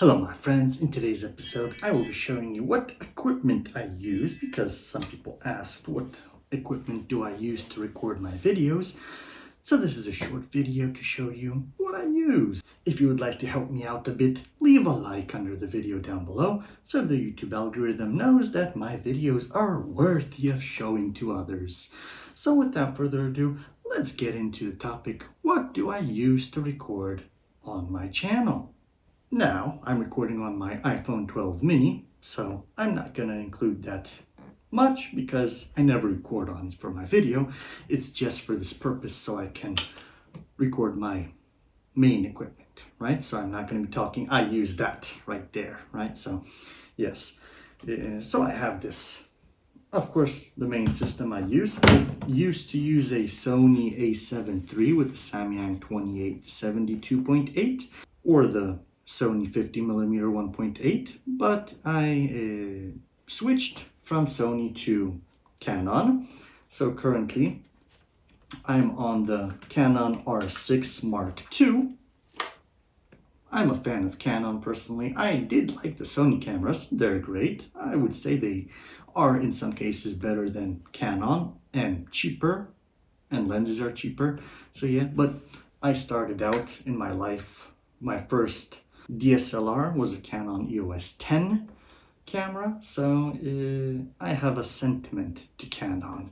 Hello my friends, in today's episode I will be showing you what equipment I use because some people asked what equipment do I use to record my videos. So this is a short video to show you what I use. If you would like to help me out a bit, leave a like under the video down below so the YouTube algorithm knows that my videos are worthy of showing to others. So without further ado, let's get into the topic. What do I use to record on my channel? Now, I'm recording on my iPhone 12 mini, so I'm not going to include that much because I never record on it for my video. It's just for this purpose so I can record my main equipment, right? So I'm not going to be talking, I use that right there, right? So, yes. So I have this. Of course, the main system I used to use a Sony a7 III with the Samyang 28-72.8 or the Sony 50mm 1.8, but I switched from Sony to Canon. So currently I'm on the Canon R6 Mark II. I'm a fan of Canon personally. I did like the Sony cameras, they're great. I would say they are in some cases better than Canon and cheaper, and lenses are cheaper. So yeah, but I started out in my life, my first DSLR was a Canon EOS 10 camera, so I have a sentiment to Canon.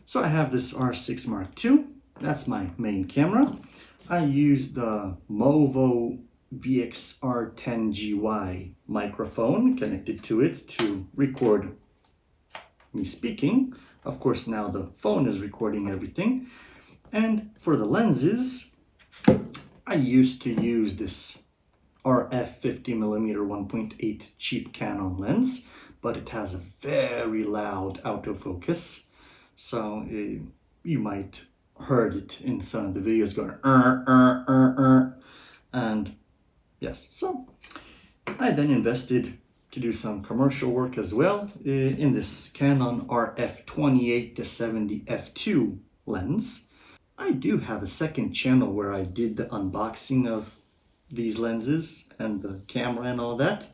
So I have this R6 Mark II, that's my main camera. I use the Movo VXR10GY microphone connected to it to record me speaking. Of course now the phone is recording everything. And for the lenses, I used to use this RF 50mm 1.8 cheap Canon lens, but it has a very loud autofocus, so you might heard it in some of the videos going and yes, so I then invested to do some commercial work as well in this Canon RF 28-70 f2 lens. I do have a second channel where I did the unboxing of these lenses and the camera and all that.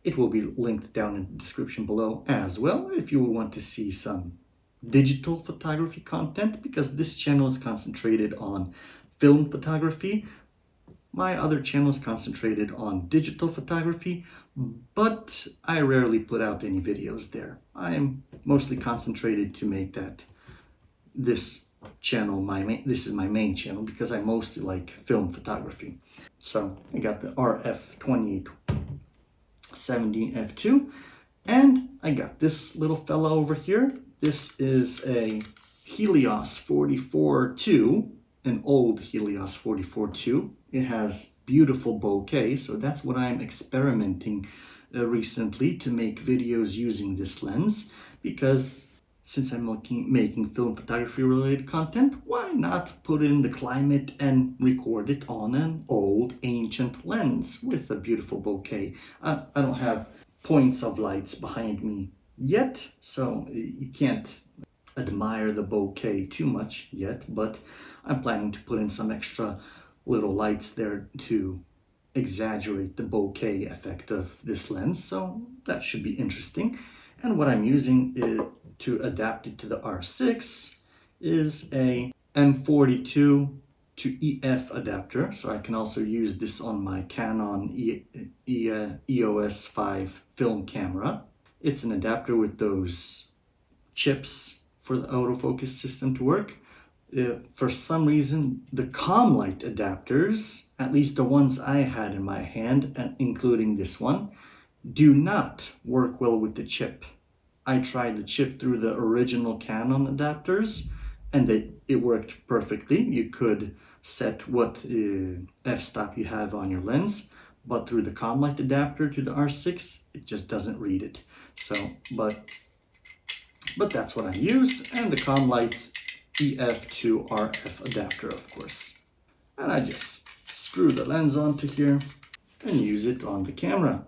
It will be linked down in the description below as well if you want to see some digital photography content, because this channel is concentrated on film photography. My other channel is concentrated on digital photography, but I rarely put out any videos there. I'm mostly concentrated to make this channel this is my main channel because I mostly like film photography. So I got the RF 28-70 f2, and I got this little fella over here. This is a Helios 44-2, an old Helios 44-2. It has beautiful bokeh, so that's what I'm experimenting recently to make videos using this lens, because since I'm making film photography related content, why not put in the climate and record it on an old ancient lens with a beautiful bokeh. I don't have points of lights behind me yet, so you can't admire the bokeh too much yet, but I'm planning to put in some extra little lights there to exaggerate the bokeh effect of this lens, so that should be interesting. And what I'm using to adapt it to the R6 is a M42 to EF adapter, so I can also use this on my Canon EOS 5 film camera. It's an adapter with those chips for the autofocus system to work. For some reason, the Comlight adapters, at least the ones I had in my hand, and including this one, do not work well with the chip. I tried the chip through the original Canon adapters and it worked perfectly. You could set what f-stop you have on your lens, but through the Comlight adapter to the R6, it just doesn't read it. So, but that's what I use, and the Comlight EF to RF adapter, of course. And I just screw the lens onto here and use it on the camera.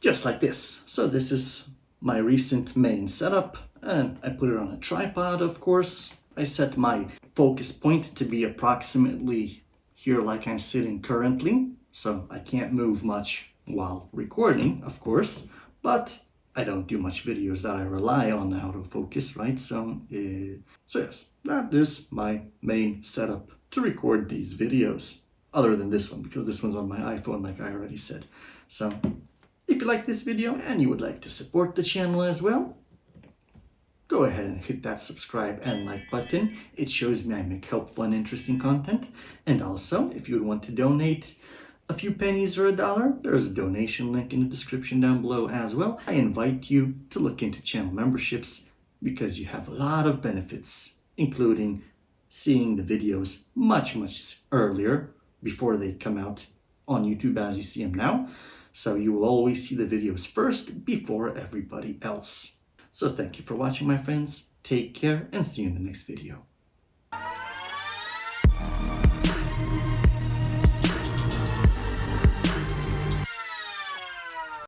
Just like this. So this is my recent main setup, and I put it on a tripod, of course. I set my focus point to be approximately here like I'm sitting currently. so I can't move much while recording, of course, but I don't do much videos that I rely on autofocus, right? So yes, that is my main setup to record these videos, other than this one, because this one's on my iPhone, like I already said. So if you like this video and you would like to support the channel as well, go ahead and hit that subscribe and like button. It shows me I make helpful and interesting content. And also, if you would want to donate a few pennies or $1, there's a donation link in the description down below as well. I invite you to look into channel memberships because you have a lot of benefits, including seeing the videos much earlier before they come out on YouTube as you see them now. So you will always see the videos first before everybody else. So thank you for watching, my friends. Take care and see you in the next video.